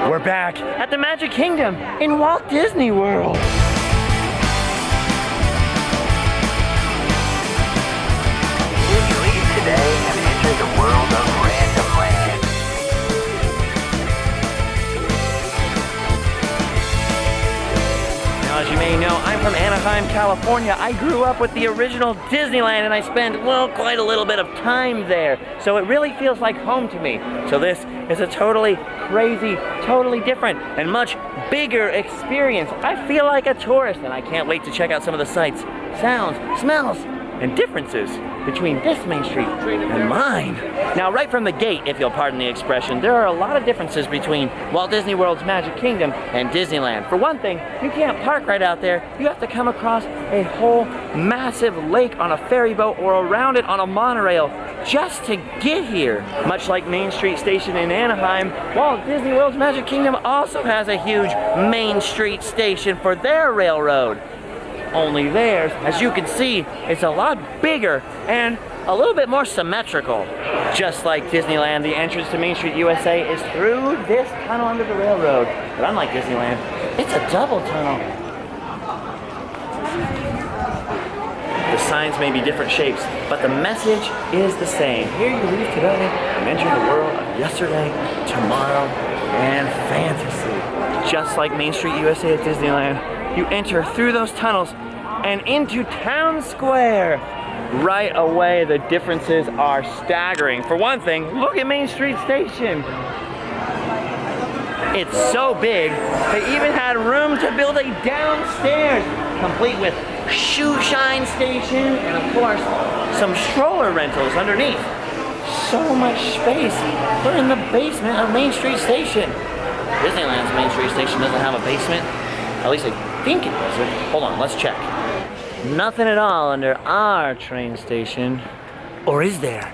We're back at the Magic Kingdom in Walt Disney World. Leave today and enter the world of Random Land. Now, as you may know, I'm from Anaheim, California. I grew up with the original Disneyland and I spent, well, quite a little bit of time there. So it really feels like home to me. So this is a totally crazy, totally different, and much bigger experience. I feel like a tourist and I can't wait to check out some of the sights, sounds, smells, and differences between this Main Street and mine. Now, right from the gate, if you'll pardon the expression, there are a lot of differences between Walt Disney World's Magic Kingdom and Disneyland. For one thing, you can't park right out there. You have to come across a whole massive lake on a ferry boat or around it on a monorail just to get here. Much like Main Street Station in Anaheim, Walt Disney World's Magic Kingdom also has a huge Main Street Station for their railroad. Only theirs, as you can see, it's a lot bigger and a little bit more symmetrical. Just like Disneyland, the entrance to Main Street USA is through this tunnel under the railroad. But unlike Disneyland, it's a double tunnel. The signs may be different shapes, but the message is the same. Here you leave today and enter the world of yesterday, tomorrow, and fantasy. Just like Main Street USA at Disneyland, you enter through those tunnels and into Town Square. Right away, the differences are staggering. For one thing, look at Main Street Station. It's so big, they even had room to build a downstairs, complete with shoe shine station and of course, some stroller rentals underneath. So much space. We're in the basement of Main Street Station. Disneyland's Main Street Station doesn't have a basement. At least I think it doesn't. Hold on, let's check. Nothing at all under our train station. Or is there?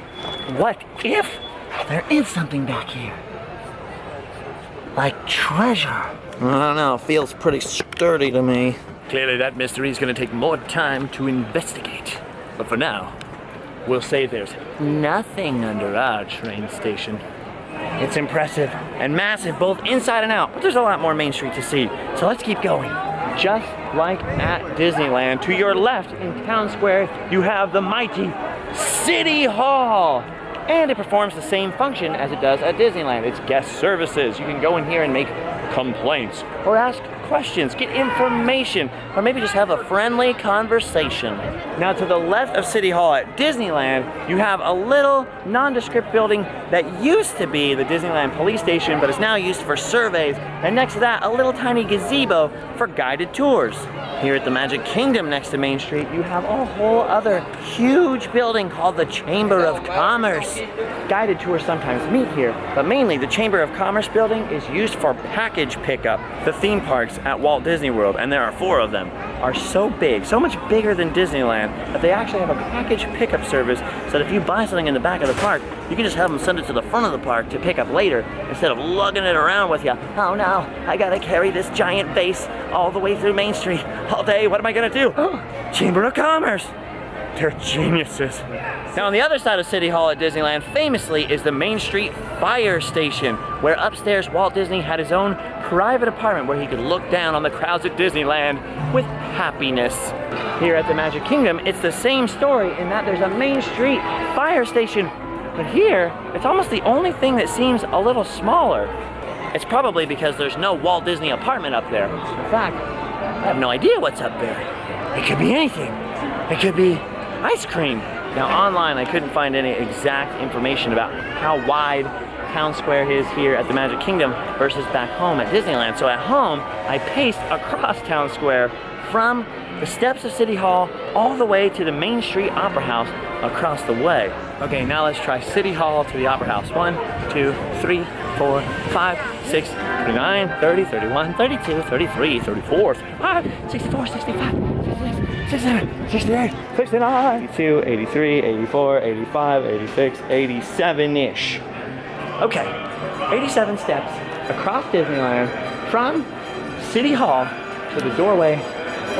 What if there is something back here? Like treasure. I don't know, feels pretty sturdy to me. Clearly that mystery is going to take more time to investigate. But for now, we'll say there's nothing under our train station. It's impressive and massive both inside and out, but there's a lot more Main Street to see. So let's keep going. Just like at Disneyland, to your left in Town Square, you have the mighty City Hall. And it performs the same function as it does at Disneyland. It's guest services. You can go in here and make complaints or ask questions, get information, or maybe just have a friendly conversation. Now to the left of City Hall at Disneyland, you have a little nondescript building that used to be the Disneyland police station, but is now used for surveys. And next to that, a little tiny gazebo for guided tours. Here at the Magic Kingdom next to Main Street, you have a whole other huge building called the Chamber of Commerce. Guided tours sometimes meet here, but mainly the Chamber of Commerce building is used for package pickup. The theme parks at Walt Disney World, and there are 4 of them, are so big, so much bigger than Disneyland, that they actually have a package pickup service so that if you buy something in the back of the park, you can just have them send it to the front of the park to pick up later instead of lugging it around with you. Oh no, I gotta carry this giant vase all the way through Main Street all day. What am I gonna do? Chamber of Commerce. They're geniuses. Now on the other side of City Hall at Disneyland, famously, is the Main Street Fire Station, where upstairs Walt Disney had his own private apartment where he could look down on the crowds at Disneyland with happiness. Here at the Magic Kingdom, it's the same story in that there's a Main Street Fire Station, but here, it's almost the only thing that seems a little smaller. It's probably because there's no Walt Disney apartment up there. In fact, I have no idea what's up there. It could be anything. It could be ice cream. Now online, I couldn't find any exact information about how wide Town Square is here at the Magic Kingdom versus back home at Disneyland. So at home, I paced across Town Square from the steps of City Hall all the way to the Main Street Opera House across the way. Okay, now let's try City Hall to the Opera House. 1, 2, 3, 4, 5, 6, 39, 30, 31, 32, 33, 34, 35, 64, 65, 66, 67, 68, 69, 82, 83, 84, 85, 86, 87-ish. Okay, 87 steps across Disneyland from City Hall to the doorway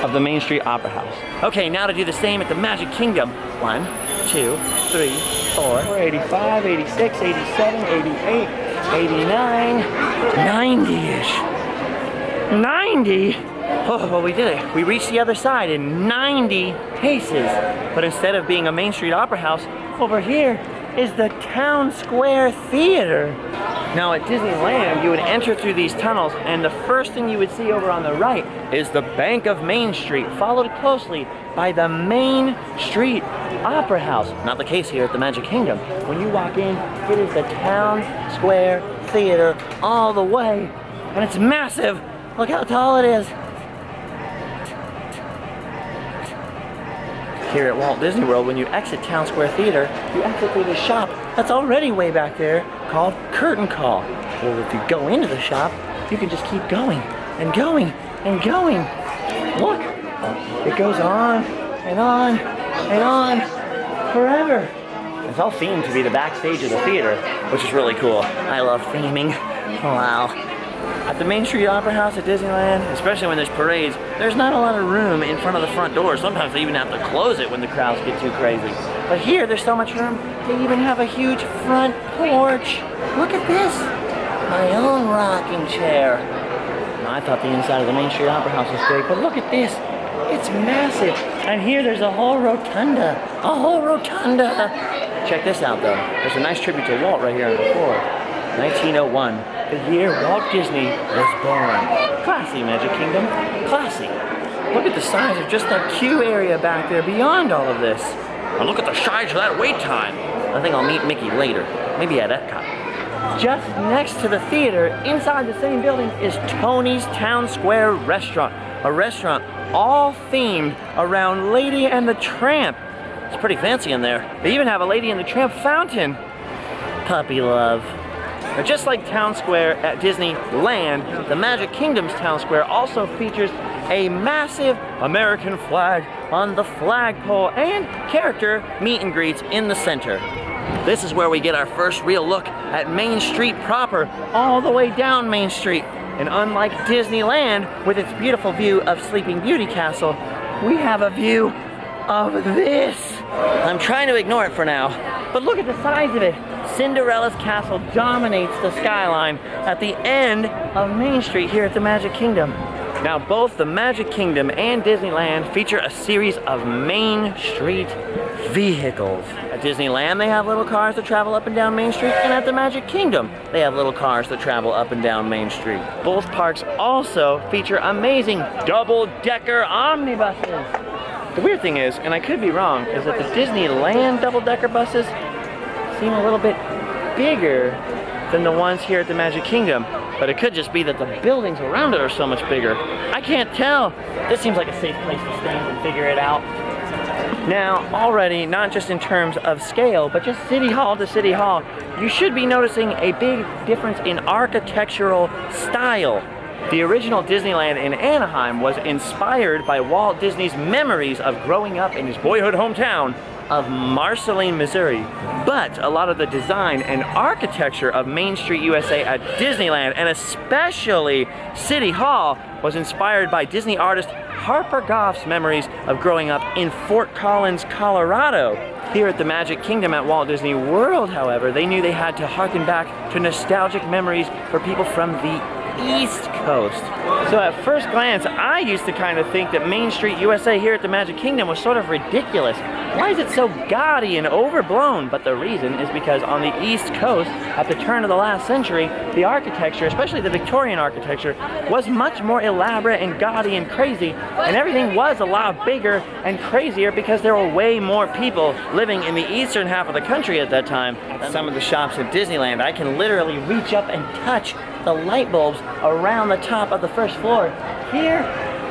of the Main Street Opera House. Okay, now to do the same at the Magic Kingdom. 1, 2, 3, 4, 85, 86, 87, 88, 89, 90-ish. 90? Oh, well, we did it. We reached the other side in 90 paces. But instead of being a Main Street Opera House, over here is the Town Square Theater. Now at Disneyland, you would enter through these tunnels, and the first thing you would see over on the right is the Bank of Main Street, followed closely by the Main Street Opera House. Not the case here at the Magic Kingdom. When you walk in, it is the Town Square Theater all the way, and it's massive. Look how tall it is. Here at Walt Disney World, when you exit Town Square Theater, you exit through the shop that's already way back there called Curtain Call. Well, if you go into the shop, you can just keep going and going and going. Look, it goes on and on and on forever. It's all themed to be the backstage of the theater, which is really cool. I love theming. Wow. At the Main Street Opera House at Disneyland, especially when there's parades, there's not a lot of room in front of the front door. Sometimes they even have to close it when the crowds get too crazy. But here, there's so much room, they even have a huge front porch. Look at this, my own rocking chair. Now, I thought the inside of the Main Street Opera House was big, but look at this, it's massive. And here, there's a whole rotunda, Check this out, though. There's a nice tribute to Walt right here on the floor. 1901, the year Walt Disney was born. Classy, Magic Kingdom, classy. Look at the size of just that queue area back there beyond all of this. And look at the size of that wait time. I think I'll meet Mickey later, maybe at Epcot. Just next to the theater, inside the same building, is Tony's Town Square Restaurant. A restaurant all themed around Lady-and-the-Tramp. It's pretty fancy in there. They even have a Lady-and-the-Tramp fountain. Puppy love. But just like Town Square at Disneyland, the Magic Kingdom's Town Square also features a massive American flag on the flagpole and character meet and greets in the center. This is where we get our first real look at Main Street proper, all the way down Main Street. And unlike Disneyland, with its beautiful view of Sleeping Beauty Castle, we have a view of this. I'm trying to ignore it for now, but look at the size of it. Cinderella's castle dominates the skyline at the end of Main Street here at the Magic Kingdom. Now, both the Magic Kingdom and Disneyland feature a series of Main Street vehicles. At Disneyland, they have little cars that travel up and down Main Street, and at the Magic Kingdom, they have little cars that travel up and down Main Street. Both parks also feature amazing double-decker omnibuses. The weird thing is, and I could be wrong, is that the Disneyland double-decker buses seem a little bit bigger than the ones here at the Magic Kingdom, but it could just be that the buildings around it are so much bigger. I can't tell. This seems like a safe place to stand and figure it out. Now, already, not just in terms of scale, but just City Hall to City Hall, you should be noticing a big difference in architectural style. The original Disneyland in Anaheim was inspired by Walt Disney's memories of growing up in his boyhood hometown of Marceline, Missouri. But a lot of the design and architecture of Main Street USA at Disneyland, and especially City Hall, was inspired by Disney artist Harper Goff's memories of growing up in Fort Collins, Colorado. Here at the Magic Kingdom at Walt Disney World, however, they knew they had to harken back to nostalgic memories for people from the East Coast. So at first glance, I used to kind of think that Main Street USA here at the Magic Kingdom was sort of ridiculous. Why is it so gaudy and overblown? But the reason is because on the East Coast, at the turn of the last century, the architecture, especially the Victorian architecture, was much more elaborate and gaudy and crazy, and everything was a lot bigger and crazier because there were way more people living in the eastern half of the country at that time. Some of the shops at Disneyland, I can literally reach up and touch the light bulbs around the top of the first floor. Here,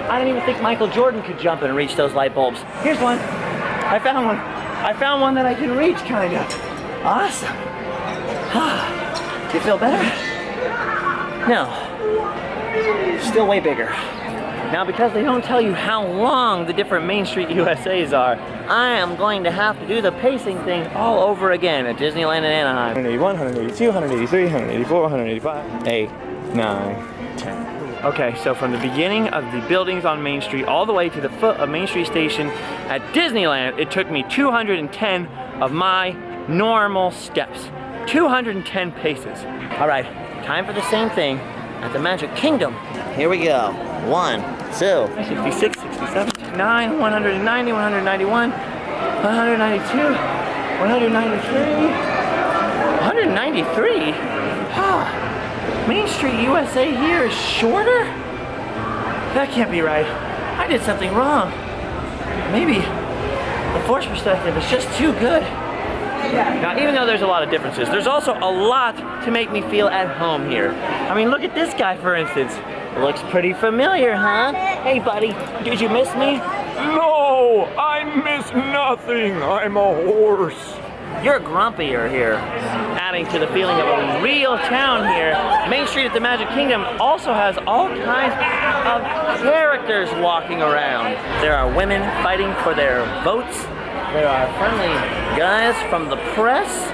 I don't even think Michael Jordan could jump and reach those light bulbs. Here's one. I found one. I found one that I can reach, kind of. Awesome. Do you feel better? No. Still way bigger. Now, because they don't tell you how long the different Main Street USAs are, I am going to have to do the pacing thing all over again at Disneyland and Anaheim. 181, 182, 183, 184, 185, 8, 9, 10. Okay, so from the beginning of the buildings on Main Street all the way to the foot of Main Street Station at Disneyland, it took me 210 of my normal steps. 210 paces. All right, time for the same thing at the Magic Kingdom. Here we go. 1, 2, 66, 67, 69, 190, 191, 192, 193, 193? Main Street USA here is shorter? That can't be right. I did something wrong. Maybe the force perspective is just too good. Now, even though there's a lot of differences, there's also a lot to make me feel at home here. I mean, look at this guy, for instance. Looks pretty familiar, huh? Hey, buddy, did you miss me? No, I miss nothing. I'm a horse. You're grumpier here. Adding to the feeling of a real town here, Main Street at the Magic Kingdom also has all kinds of characters walking around. There are women fighting for their votes. There are friendly guys from the press,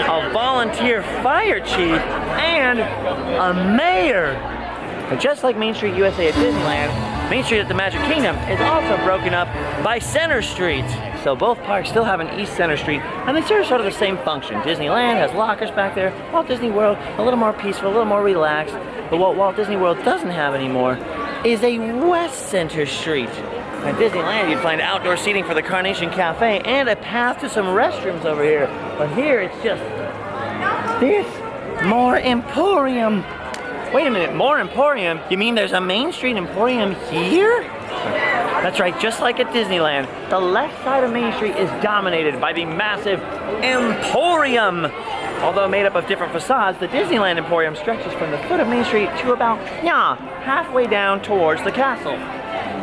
a volunteer fire chief, and a mayor. But just like Main Street USA at Disneyland, Main Street at the Magic Kingdom is also broken up by Center Street. So both parks still have an East Center Street, and they serve sort of the same function. Disneyland has lockers back there. Walt Disney World, a little more peaceful, a little more relaxed. But what Walt Disney World doesn't have anymore is a West Center Street. At Disneyland, you'd find outdoor seating for the Carnation Cafe and a path to some restrooms over here. But here, it's just this. More Emporium. Wait a minute, more Emporium? You mean there's a Main Street Emporium here? That's right, just like at Disneyland, the left side of Main Street is dominated by the massive Emporium. Although made up of different facades, the Disneyland Emporium stretches from the foot of Main Street to about, halfway down towards the castle.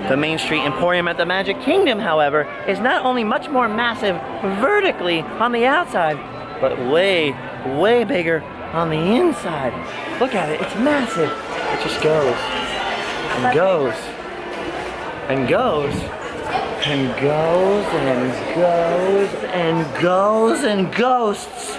The Main Street Emporium at the Magic Kingdom, however, is not only much more massive vertically on the outside, but way, way bigger on the inside. Look at it, it's massive. It just goes and goes and goes and goes and goes and goes and ghosts.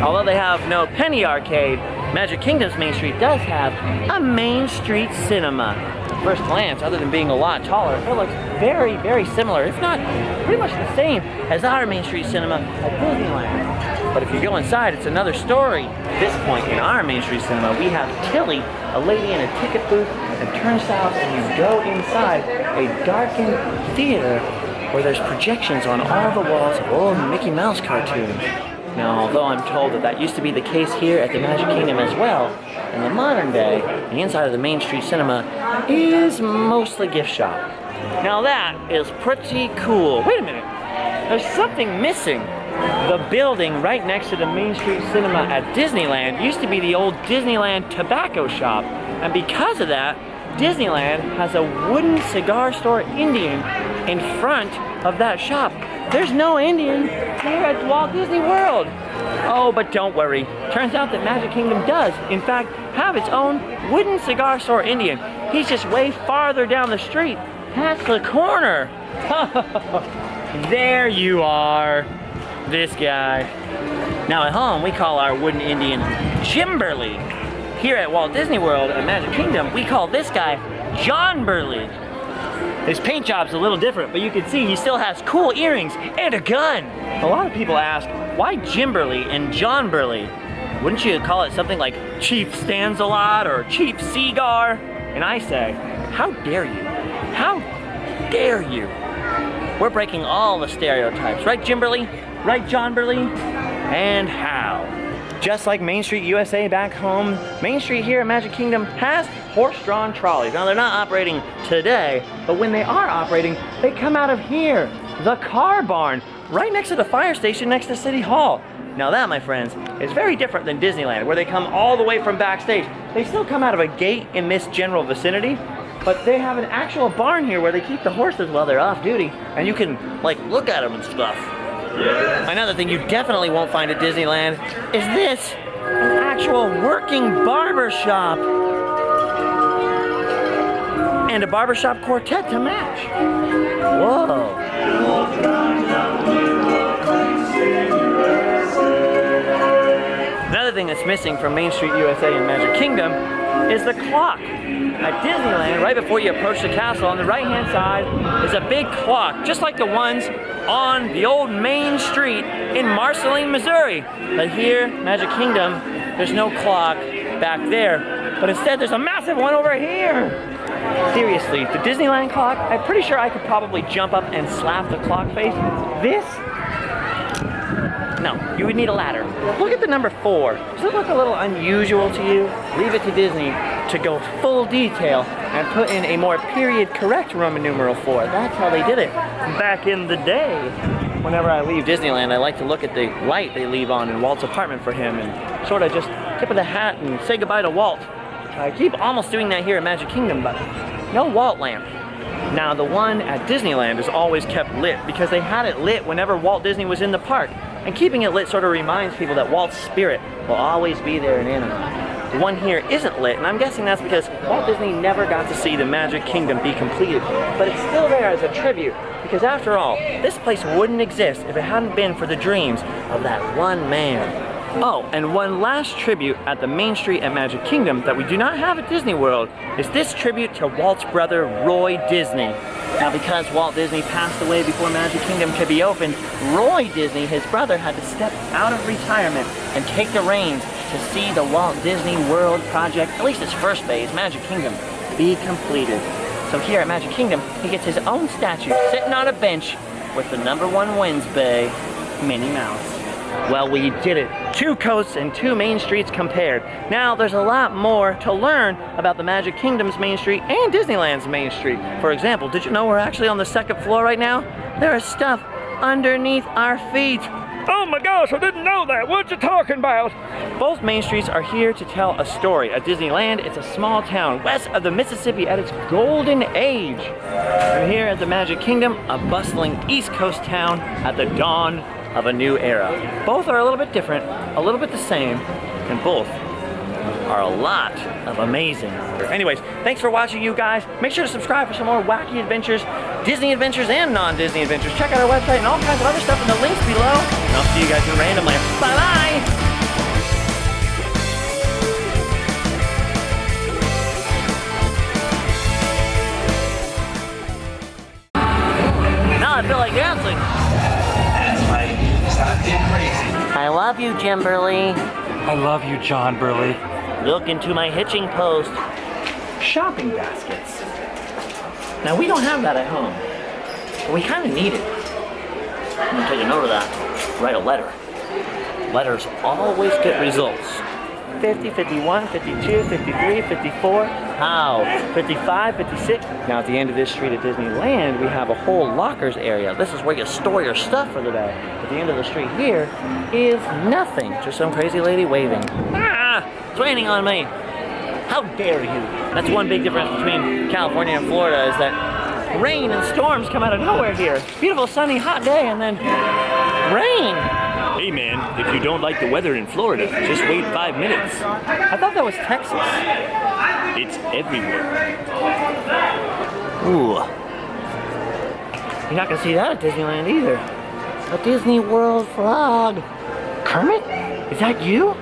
Although they have no penny arcade, Magic Kingdom's Main Street does have a Main Street cinema. At first glance, other than being a lot taller, it looks very, very similar, if not pretty much the same as our Main Street cinema at Disneyland. But if you go inside, it's another story. At this point in our Main Street cinema, we have Tilly, a lady in a ticket booth, and turnstiles, and you go inside a darkened theater where there's projections on all the walls of old Mickey Mouse cartoons. Now, although I'm told that used to be the case here at the Magic Kingdom as well, in the modern day, the inside of the Main Street Cinema is mostly gift shop. Now that is pretty cool. Wait a minute, there's something missing. The building right next to the Main Street Cinema at Disneyland used to be the old Disneyland tobacco shop, and because of that, Disneyland has a wooden cigar store Indian in front of that shop. There's no Indian here at Walt Disney World. Oh, but don't worry. Turns out that Magic Kingdom does, in fact, have its own wooden cigar store Indian. He's just way farther down the street, past the corner. There you are, this guy. Now at home, we call our wooden Indian Jimberly. Here at Walt Disney World at Magic Kingdom, we call this guy John Burley. His paint job's a little different, but you can see he still has cool earrings and a gun. A lot of people ask, why Jimberly and John Burley? Wouldn't you call it something like Chief Stands-A-Lot or Chief Seagar? And I say, how dare you? How dare you? We're breaking all the stereotypes, right Jimberly? Right John Burley? And how? Just like Main Street USA back home, Main Street here at Magic Kingdom has horse-drawn trolleys. Now they're not operating today, but when they are operating, they come out of here, the car barn, right next to the fire station next to City Hall. Now that, my friends, is very different than Disneyland, where they come all the way from backstage. They still come out of a gate in this general vicinity, but they have an actual barn here where they keep the horses while they're off duty, and you can, like, look at them and stuff. Another thing you definitely won't find at Disneyland is this, an actual working barber shop. And a barbershop quartet to match. Whoa. Another thing that's missing from Main Street USA and Magic Kingdom is the clock. At Disneyland, right before you approach the castle, on the right-hand side is a big clock, just like the ones on the old Main Street in Marceline, Missouri. But here, Magic Kingdom, there's no clock back there, but instead there's a massive one over here. Seriously, the Disneyland clock, I'm pretty sure I could probably jump up and slap the clock face. This? No, you would need a ladder. Look at the number 4. Does it look a little unusual to you? Leave it to Disney to go full detail and put in a more period correct Roman numeral 4. That's how they did it back in the day. Whenever I leave Disneyland, I like to look at the light they leave on in Walt's apartment for him and sort of just tip of the hat and say goodbye to Walt. I keep almost doing that here at Magic Kingdom, but no Walt lamp. Now, the one at Disneyland is always kept lit because they had it lit whenever Walt Disney was in the park. And keeping it lit sort of reminds people that Walt's spirit will always be there in Anaheim. The one here isn't lit, and I'm guessing that's because Walt Disney never got to see the Magic Kingdom be completed. But it's still there as a tribute, because after all, this place wouldn't exist if it hadn't been for the dreams of that one man. Oh, and one last tribute at the Main Street at Magic Kingdom that we do not have at Disney World is this tribute to Walt's brother, Roy Disney. Now, because Walt Disney passed away before Magic Kingdom could be opened, Roy Disney, his brother, had to step out of retirement and take the reins to see the Walt Disney World project, at least its first phase, Magic Kingdom, be completed. So here at Magic Kingdom, he gets his own statue sitting on a bench with the #1 Wednesday, Minnie Mouse. Well, we did it. 2 coasts and 2 main streets compared. Now, there's a lot more to learn about the Magic Kingdom's Main Street and Disneyland's Main Street. For example, did you know we're actually on the 2nd floor right now? There is stuff underneath our feet. Oh my gosh, I didn't know that. What you talking about? Both main streets are here to tell a story. At Disneyland, it's a small town west of the Mississippi at its golden age. And here at the Magic Kingdom, a bustling East Coast town at the dawn of a new era. Both are a little bit different, a little bit the same, and both are a lot of amazing. Anyways, thanks for watching, you guys. Make sure to subscribe for some more wacky adventures, Disney adventures and non-Disney adventures. Check out our website and all kinds of other stuff in the links below. And I'll see you guys in Random Land. Bye-bye! Now I feel like dancing. I love you, Jimberly. I love you, John Burley. Look into my hitching post. Shopping baskets. Now, we don't have that at home, but we kind of need it. I'm gonna take a note of that. Write a letter. Letters always get results. 50, 51, 52, 53, 54. How? 55, 56. Now at the end of this street at Disneyland, we have a whole lockers area. This is where you store your stuff for the day. At the end of the street here is nothing. Just some crazy lady waving. Ah! It's raining on me. How dare you? That's one big difference between California and Florida is that rain and storms come out of nowhere here. Beautiful, sunny, hot day and then rain. Hey man, if you don't like the weather in Florida, just wait 5 minutes. I thought that was Texas. It's everywhere. Ooh. You're not gonna see that at Disneyland either. A Disney World frog. Kermit? Is that you?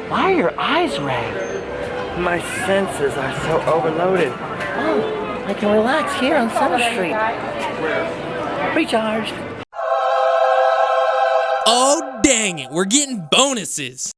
Why are your eyes red? My senses are so overloaded. Oh, I can relax here on Center Street. Recharged. Oh, dang it, we're getting bonuses.